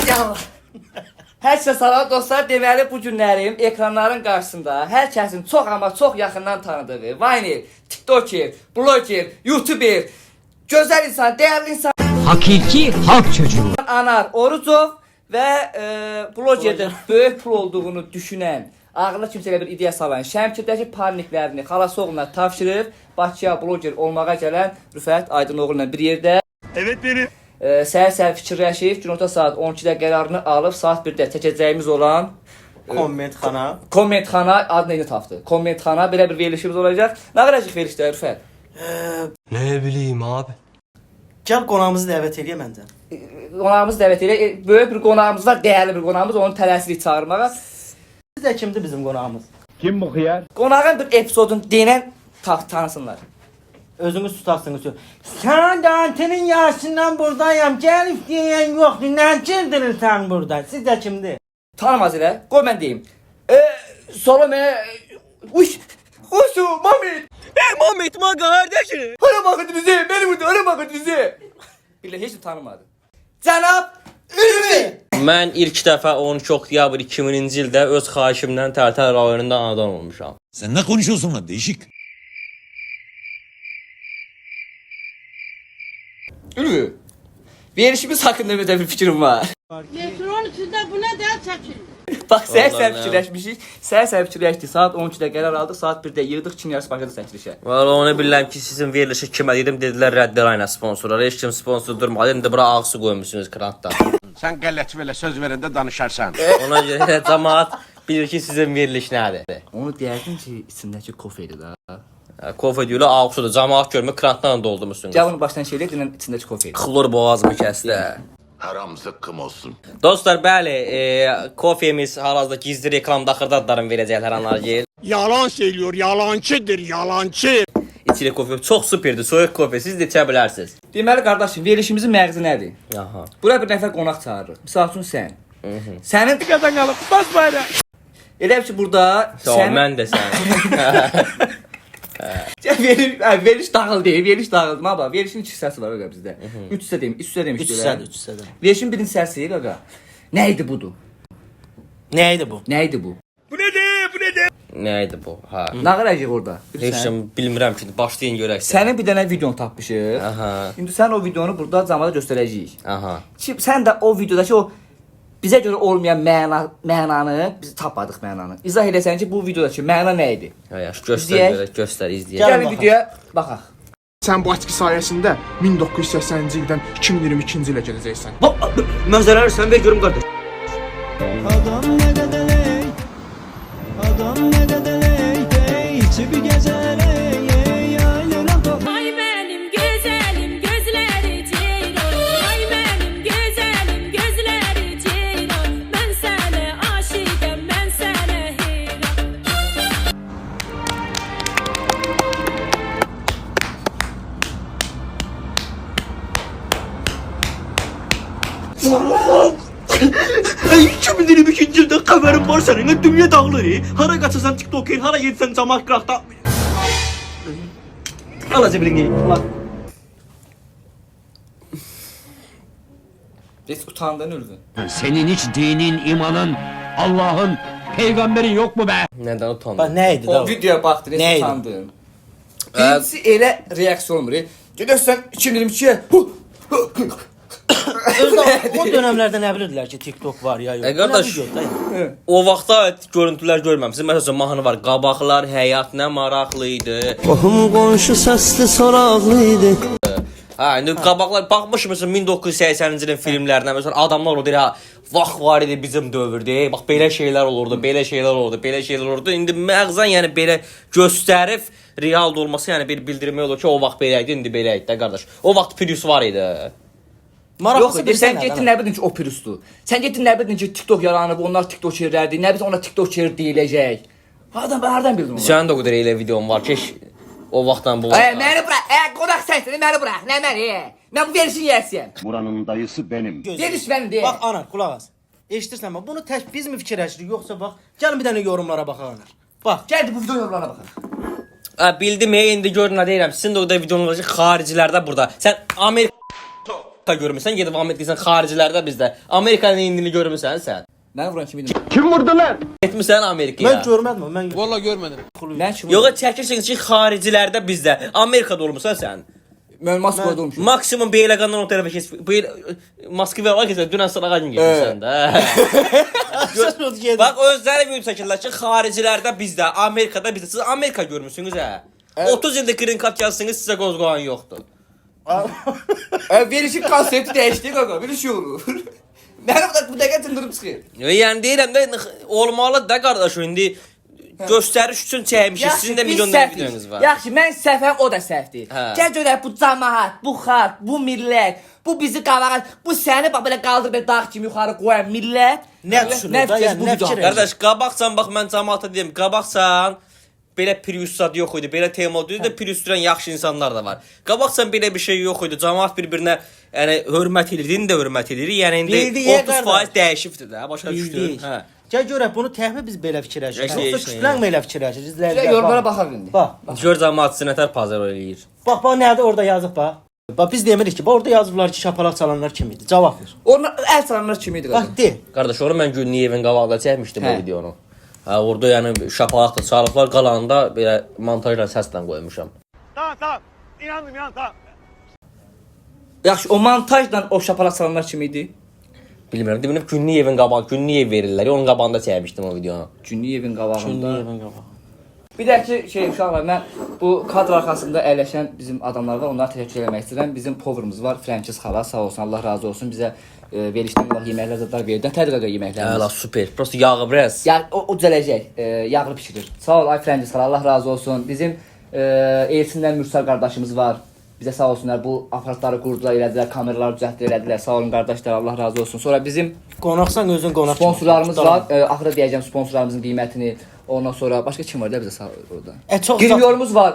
Hər kəsə salam dostlar, deməli bu günlərim ekranların qarşısında hər kəsin çox amma çox yaxından tanıdığı Vayner, TikToker, Bloger, YouTuber, gözəl insan, dəyərli insan Hakiki halk çocuğu Anar Orucov və Blogerdə böyük pul olduğunu düşünən, ağlına kimsə elə bir ideya salan, Şəmkirdəki paniklərini xalası oğluna tapşırıb Bakıya bloger olmağa gələn Rüfət Aydınoğlu ilə bir yerdə. Evet benim. Səhər-səhər fikirləşib, günorta saat 12-də qərarını alıb, saat 1-də çəkəcəyimiz olan Kommentxana adını yeni tapdı. Kommentxana, belə bir verilişimiz olacaq. Nə qaracıq verilişdə Rüfət? Ne bileyim abi. Gəl qonağımızı dəvət eləyə məncə. Qonağımızı dəvət elə, böyük bir qonağımız var, dəyərli bir qonağımız, onu tələsirik çağırmağa. Sizə kimdir bizim qonağımız? Kim bu hıyar? Qonağın bir epizodunu denən tanısınlar. Özünüz tutarsınız. Sen Dante'nin yaşından buradayım. Gelip diyen yoktu. Ne çırdın sen burada? Siz de kimdi? Tanımaz elə, qoy mən deyim. Salome, Hoşu, Mehmet. Mehmet Maga kardeşim. Hara bakın bizi, beni vurdu, hara bakın bizi. Bilə heç tanımadı. Cənab Ülvi. Mən ilk dəfə 12 oktyabr 2000-ci ildə öz xahişimdən Tərtər rayonunda anadan olmuşam. Sen ne konuşuyorsun lan değişik? Ülvi. Verişimiz haqqında bir fikrim var. Metronun içinde buna da çekin. Bax, səhər Vallahi fikirləşmişik. Səhər fikirləşdik. Saat 12-də qərar aldıq. Saat 1-də yığdıq. Çin yarısı başladı çəkilişə. Valla onu bilirəm ki, sizin verilişi kimə dedim, dedilər Rəddir Ayna sponsorları. Heç kim sponsor durmadı. İndi bura ağsı qoymuşsunuz krantda. Sen gallet böyle söz verende danışarsan. Ona görə cəmaat bilir ki, sizin veriliş nədir. Onu deyərdin ki, içindəki kofeydi da. Kofe deyirlər, ağsudur. Cəmaat görmür, krantdan doldurmuşsunuz. Gəl bunu başdan şeylə dinən içindəki kofeydi. Xlor boğazımı kəsdi. Haram zıkkım olsun. Dostlar, bəli, kofemiz hal-hazırda gizli reklamda xırdatların verəcəklər anlar. Yalan söylüyor, yalancıdır, yalancı. İçili kofe çox superdir, soyuq kofe, siz də içə bilərsiniz. Deməli qardaşım, verilişimizin məğzi nədir? Aha. Bura bir nəfər qonaq çağırırıq. Misal üçün sən. Sənin Kazanalım, bas bayrağı. elə ki burada Tamam, mən də sən. Veriş dağıl deyil, veriş dağıldı. Baba, verişin 2 hissəsi var qaqa bizdə. 3 hissə deyim, 3 hissə demişdik. 3 hissədə. Verişin birinci hissəsi qaqa. Nə idi budur? Neydi bu? Nə idi bu? Nə idi bu? Ha. Nə qaracıq orada? Heç kim bilmirəm ki, başlayın görək. Sənin bir dənə videonu tapmışıq. Aha. İndi sən o videonu burada camada göstərəcəyik. Aha. Sən də o videodakı o bizə görə olmayan mənanı, biz tapmadıq mənanı. İzah edəsən ki, bu videodakı məna nə idi? Yaxşı, göstər İzləyək. görək, göstər, izləyək. Gəlin baxaq. videoya baxaq. Sən bu atki sayəsində 1980-ci ildən 2022-ci ilə gələcəksən. Mənzərələri sən ver görüm qardaş. Ay benim güzelim gözleri ceylan. Ay benim güzelim gözleri ceylan. Ben sana aşıkım, ben sana heyran. Ey 2022-ci ildə xəbərin var sənin. Dünya dağılır. Hara qaçasan TikToker, hara getsən camaat qıraqda. Ala cibrini. Ala. Heç utandın Ülvi. Senin hiç dinin, imanın, Allah'ın, peygamberin yok mu be? Nədən Bax utandın? nə idi da? O videoya baxdın, heç Nəydi? utandın. Birincisi elə reaksiyon olmur. Gedəsən 2022-yə. Özdə o dönəmlərdə nə bilirdilər ki, TikTok var ya yox. Qardaş, o vaxtda görüntülər görməmişsiniz. Məsələn, mahnı var. Qabaqlar həyat nə maraqlı idi. Qohum qonşu səsli soraqlı idi. Ha, indi qabaqlar baxmışmısın 1980-ci ilin filmlərinə, məsələn, adamlar olurdu, ha, vaxt var idi bizim dövrdə, bax belə şeylər olurdu, belə şeylər olurdu, belə şeylər olurdu. İndi məğzən yəni belə göstərib real olması, yəni bir bildirmək olur ki, o vaxt belə idi, indi belə idi də qardaş. O vaxt Prius var idi. Yox, sən getdin nə bildin ki, o pürüzdür. Sən getdin nə bildin ki, TikTok yaranıb, onlar TikTokerlərdir, nə bilsin ona TikToker deyiləcək. Hardan bildin onu? Sənin də o qədər elə videon var ki, o vaxtdan bu vaxtdan. Məni burax, qonaq sənsin, məni burax, nə məni? Mən bu verişin yiyəsiyəm. Buranın dayısı benim. Veriş mənim deyil. Bax ana, qulaq as. Eşidirsən bax, bunu tək biz mi fikirləşirik yoxsa bax, gəlin bir dənə yorumlara baxaq. Bax, Gəldi bu video yorumlarına baxaq. Bildim, indi gör nə deyirəm. Sizin də o da videonuz var ki, xaricilərdə burada. Sən Amerika Amerika görmüsən, gedib Amerika xaricilərdə bizdə. Amerikanın indini görmüsən sən? Mən vuran kimi dedim. Kim vurdu lan? Getmisən Amerikaya? Mən görmədim, mən Vallahi görmedim. Mən kimi Yox, çəkirsən ki, xaricilərdə bizdə. Amerikada olmusan sən. mən Moskvada olmuşum. Maksimum Beyləqandan o tərəfə keç. Moskva var ki, dünən sırağa gün getmisən də. Bax özləri video çəkirlər ki, xaricilərdə bizdə, Amerikada bizdə. Siz Amerika görmüsünüz hə? 30 ildir green card yazsınız, sizə qozqoğan yoxdur. Verişin konsepti değişti qaqa. Bir şey olur. Mənim bu dəqiqə tındırıb çıxır. Yəni deyirəm də olmalı da qardaş indi göstəriş üçün çəkmişik. Sizin də milyonlar videonuz var. Yaxşı, mən səhvəm, o da səhvdir. Hə. Gəl görək bu cəmaət, bu xalq, bu millət, bu bizi qavağa, bu səni bax belə qaldırıb dağ kimi yuxarı qoyan millət. Nə düşünür da, yəni, nə fikir Qardaş, qabaqsan bax mən cəmaata deyim, qabaqsan belə Prius zad yox idi, belə tema deyil də Prius sürən yaxşı insanlar da var. Qabaqsan belə bir şey yox idi, cəmaat bir-birinə yəni hörmət edir, indi də hörmət edir. Yəni indi 30% dəyişibdir də, başa düşdün? Hə. Gəl görək bunu təhmi biz belə fikirləşirik. Şey, Yoxsa şey, kütlən mi elə fikirləşir? Gəl yorumlara baxaq indi. Bax, Gör cəmaat nətər pazar eləyir. bax nədə orada yazıb bax. Bax biz demirik ki, bax orada yazıblar ki, şapalaq çalanlar kim idi? Cavab ver. Onlar əl çalanlar kimi idi Bax qaqa. de. Qardaş, onu mən Gülniyevin qabağında çəkmişdim o Hə. videonu. Hə, orada yəni şapalaq da çalıblar, qalanında belə montajla səslə qoymuşam. Tamam. İnandım tamam. Yaxşı, o montajla o şapalaq çalanlar kimi idi. Bilmirəm, dedim Gülniyevin qabağı, Gülniyev verirlər. Onun qabağında çəkmişdim o videonu. Günniyevin qabağında. Gülniyevin qabağı. Bir də ki, uşaqlar, mən bu kadr arxasında əyləşən bizim adamlar var, onlara təşəkkür eləmək istəyirəm. Bizim powerımız var, Francis xala, sağ olsun, Allah razı olsun. Bizə verişdən vaxt yeməklər zadlar verir. Nətər qaqa yeməklərimiz? Həla super. Prosta yağı biraz. Ya o düzələcək. Yağlı bişirir. Sağ ol ay Francis xala, Allah razı olsun. Bizim Elçindən Mürsal qardaşımız var. Bizə sağ olsunlar, bu aparatları qurdular, elədilər, kameraları düzəltdilər, elədilər. Sağ olun qardaşlar, Allah razı olsun. Sonra bizim Qonaqsan özün qonaq. sponsorlarımız var. Axırda deyəcəm sponsorlarımızın qiymətini. Ondan sonra başqa kim var da bizə sağ orada. Çox Qrimyorumuz var.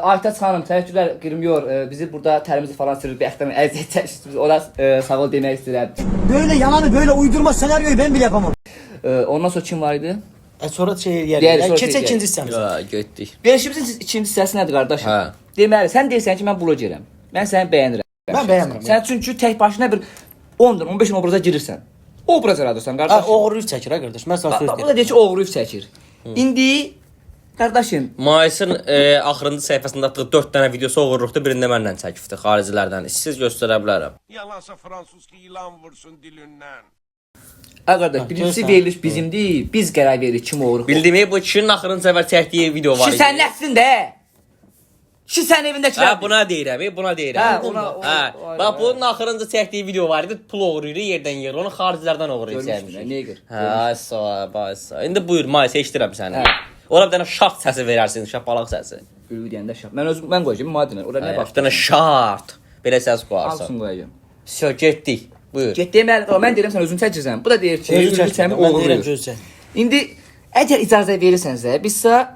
Aytaç xanım, təşəkkürlər Qrimyor. Bizi burada tərimizi falan sürür, bir əxtəmin əziyyət çəkmişsiniz. Ona sağ ol demək istəyirəm. Böyle yalanı böyle uydurma senaryoyu ben bile yapamam. Ondan sonra kim var idi? Sonra şey Deyərik, eləyərik. sonra Keçək şey ikinci hissəmizə. Ya, getdik. Verişimizin ikinci hissəsi nədir qardaşım? Hə. Deməli, sən deyirsən ki, mən blogeram. Mən səni bəyənirəm. Mən bəyənmirəm. Sən çünki tək başına bir 10-dan 15 obraza girirsən. Obraz yaradırsan qardaşım. Oğurluyub çəkir ha qardaş. Mən sənə söz Bu da deyirəm. deyir ki, oğruyub çəkir. İndi qardaşım, Mayısın axırıncı səhifəsində atdığı 4 dənə videosu oğurluqda, birində mənlə çəkibdi xaricilərdən. Siz göstərə bilərəm. Yalansa Fransız ki ilan vursun dilinden. qardaş, birincisi görsən. veriliş bizim deyil. Biz qərar veririk kim oğruq. Bildiyim bu kişinin axırıncı səfər çəkdiyi video var. Şi sən nəsin də? Şi sən evindəkilər. Hə, buna deyirəm, buna deyirəm. Hə, ona Hə, bax bunun axırıncı çəkdiyi video var idi. Pul oğuruyur, yerdən yer. Onu xaricilərdən oğuruyub Görmüşdün, çəkmiş. neger. Hə, sağ. İndi buyur, Mayıs eşidirəm səni. Hə. Ora bir dənə şart səsi verərsin, şapalaq səsi. Ülü deyəndə şap. Mən qoyacağım madinə. Ora nə Hə, bax. bir dənə şart. Belə səs qoyarsan. Hamısını qoyacağım. Всё, getdik. Buyur. Get deməli, mən deyirəm sən özün çəkirsən. Bu da deyir ki, Özü ülü çəkir. səmi Mən deyirəm oğuruyur. göz çək. İndi əgər icazə verirsənsə, biz sizə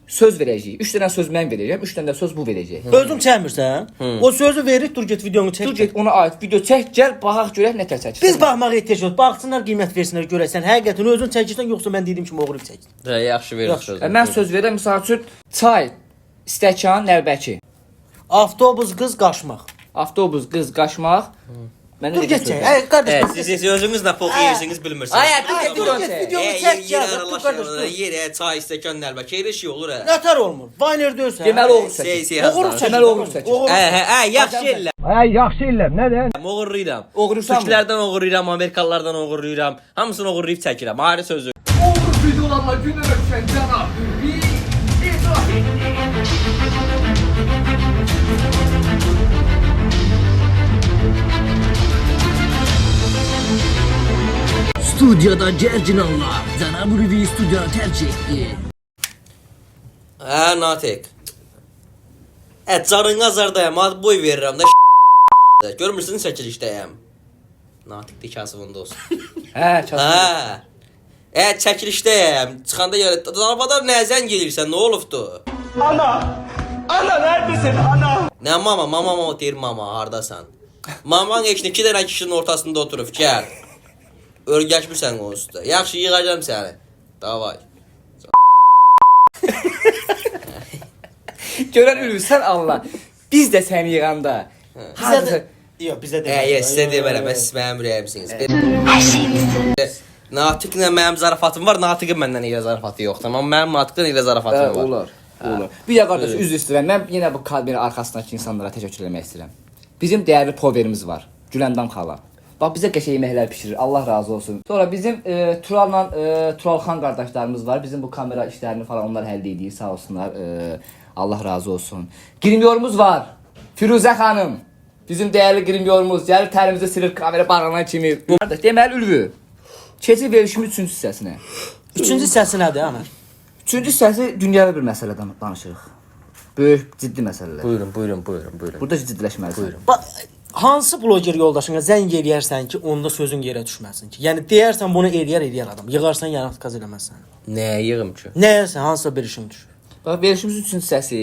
söz verəcəyik. 3 dənə söz mən verəcəm, 3 dənə də söz bu verəcək. Özün çəkmirsən? O sözü verir, dur get videonu çək. Dur get ona aid video çək, gəl baxaq görək nə tər çəkirsən. Biz baxmağa ehtiyac yox. Baxsınlar, qiymət versinlər, görəsən. Həqiqətən özün çəkirsən yoxsa mən dediyim kimi oğurub çək. Hə, yaxşı verir Yaxşı. sözü. Mən söz verirəm, məsəl üçün çay, stəkan, nəlbəki, Avtobus qız qaçmaq. avtobus, qız qaçmaq. Mənə Dur necə get söz çək. ver? Ay qardaş. Siz özünüz nə pox yeyirsiniz bilmirsiniz. Ay, dur get video çək. Videonu çək ya. Dur qardaş. dur. Yerə çay stəkan nəlbə. Keyri şey olur hə. Nətər olmur? Vayner döysən. Deməli oğru Sey çəkir. sey. Oğurluq çəkir. Deməli oğru çəkir. Hə, yaxşı ellə. Ay yaxşı illər nədən? Oğurluyuram. Oğurlusan mı? Türklərdən oğurluyuram, Amerikalılardan oğurluyuram. Hamısını oğurlayıb çəkirəm. Ayrı sözü. Oğru videolarla günə öpüşən cənab Ürvi İbrahim. Studiyada Cercinanlar Cənab Ürvi studiyanı tərcih etdi. Hə, Natek. Canın azardayım, ad boy verirəm də görmürsün çəkilişdəyəm. Natik də kasıbında olsun. Hə, çatdı. Hə. Çəkilişdəyəm. Çıxanda gəlir. Arabada nəzən gelirsən, nə olubdu? Ana neredesin ana? Nə mama deyir mama, hardasan? Maman heç 2 dənə kişinin ortasında oturub, gəl. Örgəşmirsən onun üstə. Yaxşı, yığacam səni. Davay. Görən Ürvi sən Allah. Biz də səni yığanda. Hardasa Yox, bizə Sizə demərəm, siz mənim ürəyimsiniz. Natiqlə mənim zarafatım var, Natiqin məndən elə zarafatı yoxdur. Amma mənim Natiqdən elə zarafatım var. Olar. Bir də qardaş, üzr istəyirəm. Mən yenə bu kameranın arxasındakı insanlara təşəkkür etmək istəyirəm. Bizim dəyərli poverimiz var. Güləndam xala. Bax bizə qəşəng yeməklər bişirir. Allah razı olsun. Sonra bizim Turalla Turalxan qardaşlarımız var. Bizim bu kamera işlərini falan onlar həll edir. Sağ olsunlar. Allah razı olsun. Grimyorumuz var. Firuzə xanım. Bizim dəyərli grimyorumuz. Gəlir tərimizi silir kamera bağlanan kimi. Bu qardaş deməli Ülvü. Keçid verişimin 3-cü hissəsinə. 3-cü hissəsi nədir, Anar? 3-cü hissəsi dünyəvi bir məsələdən danışırıq. Böyük, ciddi məsələlər. Buyurun. Burada ciddiləşməlisən. Hansı bloger yoldaşına zəng eləyərsən ki, onda sözün yerə düşməsin ki? Yəni deyərsən bunu eləyər adam. Yığarsan yanıq qaz eləməzsən. Nəyə yığım ki? Nəyəsə, hansısa bir işin düşür. Bax verişimizin 3-cü hissəsi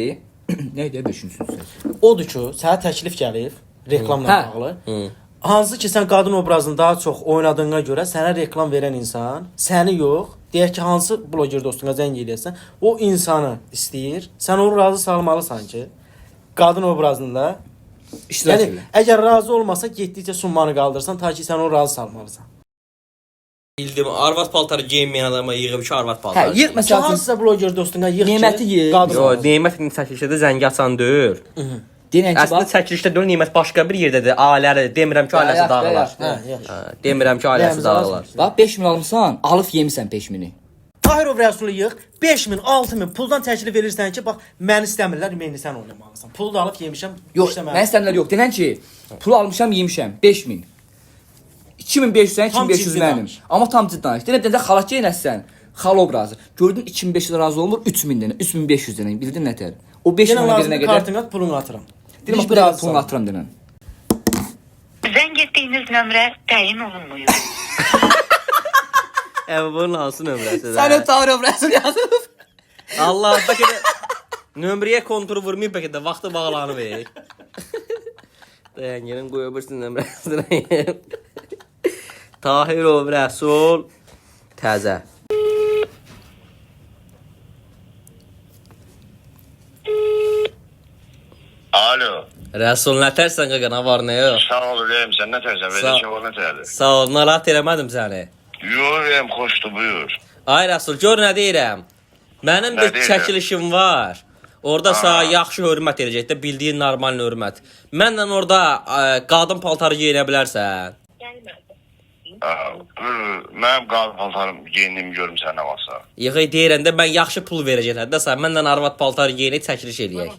nə idi 5-ci hissəsi? Odur ki, sənə təklif gəlib reklamla bağlı. Hansı ki sən qadın obrazını daha çox oynadığına görə sənə reklam verən insan, səni yox, deyək ki, hansı bloger dostuna zəng eləyirsən, o insanı istəyir, sən onu razı salmalısan ki, qadın obrazında İştirak yəni, elə. əgər razı olmasa, getdikcə summanı qaldırsan, ta ki sən onu razı salmalısan. Bildim, arvad paltarı geyinməyən adama yığıb ki, arvad paltarı. Yığ məsəl üçün Hansısa bloger dostuna yığ ki, Neməti yığ. qadın Yo, obrazı. Nemət çəkilişdə zəngi açan deyil. denən ki Əslində bax. çəkilişdə deyil, Nemət başqa bir yerdədir. Ailəli, demirəm ki, ailəsi dağılar. Yaxşı. Demirəm ki, ailəsi dağılar. Bax 5000 almısan, alıb yemisən 5000-i. Tahirov Rəsulu yığ, 5000, 6000 puldan təklif verirsən ki, bax, məni istəmirlər, məni sən oynamalısan. Pulu da alıb yemişəm, Yox, mən istəmirlər yox. Denən ki, pul almışam, yemişəm 5000. 2500 sən, Tam 2500 ciddi mənim. danış. Amma tam ciddi danış. Denən xalat geynəsən, xal obrazı. Gördün 2500 razı olmur, 3000 dənə, 3500 dənə. Bildin nətər? O 5000 Yenə birinə lazım qədər. kartını at, pulunu atıram. Deyirəm Hiçbir biraz razı pulunu sal. atıram denən. Zəng etdiyiniz nömrə təyin olunmuyor. Bunun hansı nömrəsidir? Sən o Tahirov Rəsul yazıb. Allah, bəlkə də nömrəyə kontur vurmayıb, bəlkə də vaxtı bağlanıb. Dayan, gəlin qoyabilirsin nömrəsini. Tahirov Rəsul təzə. Alo. Rəsul nə tərsən qaqa, nə var nə yox? Sağ ol ürəyim, sən nə tərsən? Belə şey var nə tərdir? Sağ ol, narahat eləmədim səni. Yox ürəyim, xoşdur, buyur. Ay Rəsul, gör nə deyirəm. Mənim Nə bir deyirəm? çəkilişim var. Orada sənə yaxşı hörmət eləyəcək də, bildiyin normal hörmət. Mənlə orada qadın paltarı geyinə bilərsən. Mənim qadın paltarım geyindiyimi görüm sən nə varsa. Yıxı deyirəm də, mən yaxşı pul verəcəklər də, sən mənlə arvad paltarı geyinib çəkiliş eləyək.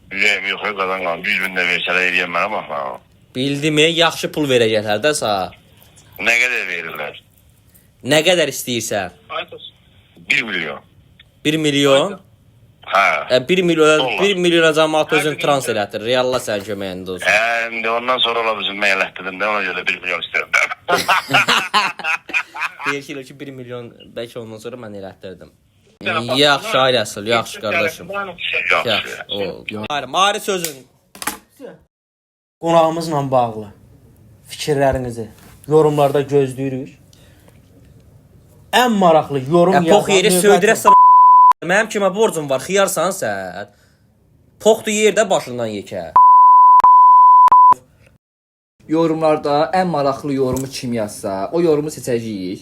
Ürəyim yox, qazan qalım. 100 bin də versələr eləyəm mənə baxma. Bildimi, yaxşı pul verəcəklər də sənə. Nə qədər verirlər? Nə qədər istəyirsən? 1 milyon. 1 milyon? Hə. 1 milyona, Dollar. 1 milyona cəmaat özün transfer etir. Reallah sən köməyində olsun. İndi ondan sonra ola bizim mən elətdirdim də, ona görə 1 milyon istəyirəm. Deyir ki, 1 milyon bəlkə ondan sonra mən elətdirdim. Yaxşı, ay Rəsul, yaxşı qardaşım. Yaxşı. Mari sözün. Qonağımızla bağlı fikirlərinizi yorumlarda gözləyirik. Ən maraqlı yorum Pox yeri söydürəsən. Mənim kimə borcum var, xiyarsan sən. Poxdu yerdə başından yekə. Yorumlarda ən maraqlı yorumu kim yazsa, o yorumu seçəcəyik.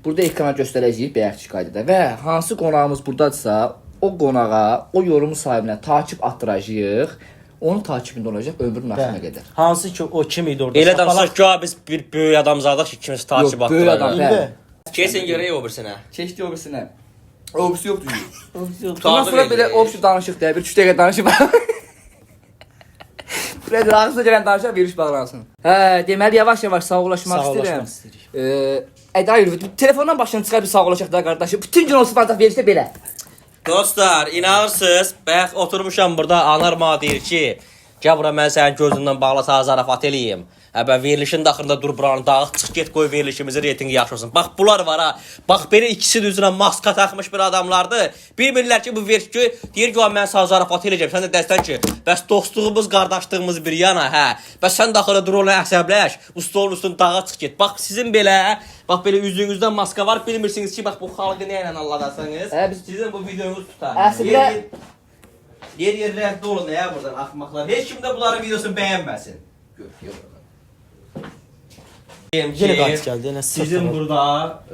Burada ekrana göstərəcəyik bayaqki qaydada və hansı qonağımız burdadırsa, o qonağa, o yorumu sahibinə takip atdıracağıq. Onun takibində olacaq ömrün axırına qədər. Hansı ki o kim idi orada? Elə danışaq ki, biz bir böyük adamzadıq ki, kimisi takip Yox, böyük adam. atdırır. Hə. Kesin görək o birsinə. Keçdi o birisinə. O birisi yoxdur. Ondan Qurtardı sonra belə beni. o birisi danışıq da, bir 3 dəqiqə danışıb. Biraz ağzına gələn danışaq, bir iş bağlansın. Hə, deməli yavaş-yavaş sağollaşmaq istəyirəm. Əda yürü, telefondan başını çıxar bir sağollaşaq da qardaşım. Bütün gün olsun ancaq verirsə belə. Dostlar, inanırsınız, bəx oturmuşam burada, anar ma deyir ki, gəl bura mən sənin gözündən bağlı sağ zarafat eləyim. Həbə verilişin daxırında dur buranı dağıt, çıx get qoy verilişimizin reytingi yaxşı olsun. Bax bunlar var ha. Bax belə ikisi də üzünə maska taxmış bir adamlardır. Bilmirlər ki bu veriş ki deyir ki mən sağ zarafat eləyəcəm. Sən də dəstən ki, bəs dostluğumuz, qardaşlığımız bir yana, hə. Bəs sən daxıra dur ona əsəbləş. Bu stolun üstündə dağa çıx get. Bax sizin belə, bax belə üzünüzdə maska var. Bilmirsiniz ki bax bu xalqı nə ilə aldadarsınız. Biz Sizin bu videonuz tutar. Əslində Yer rəhdə olun ya buradan axmaqlar. Heç kim də bunların videosunu bəyənməsin. Deyim Yenə ki, qayıt gəldi, yenə sizin sıfır. burada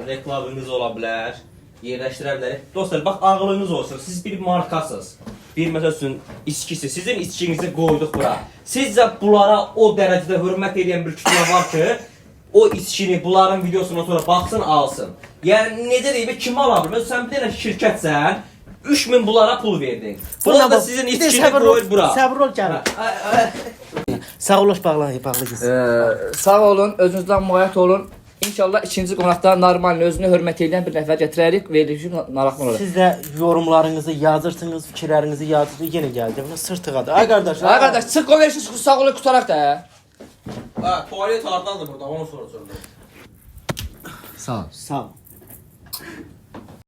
reklamınız ola bilər. Yerləşdirə bilərik. Dostlar, bax ağlınız olsun. Siz bir markasınız. Bir məsəl üçün içkisi. Sizin içkinizi qoyduq bura. Sizcə bunlara o dərəcədə hörmət edən bir kütlə var ki, o içkini bunların videosundan sonra baxsın, alsın. Yəni necə deyim, kim ala bilər? Sən bir dənə şirkətsən, 3000 bunlara pul verdin. Bunlar da sizin içkini qoyur bura. Səbir ol gəl. Sağ ol, bağlı qız. Sağ olun, özünüzdən müğayət olun. İnşallah ikinci qonaqda normal, özünü hörmət edən bir nəfər gətirərik, verilişi maraqlı olaraq. Siz də yorumlarınızı yazırsınız, fikirlərinizi yazırsınız. Yenə gəldi. Buna sırtıqadır. Ay qardaşlar. Ay qardaş, çıx qoy versin, sağ olun, qutaraq da. Ha, tuvalet hardadır burada, onu soracağım. Sağ ol. Sağ ol.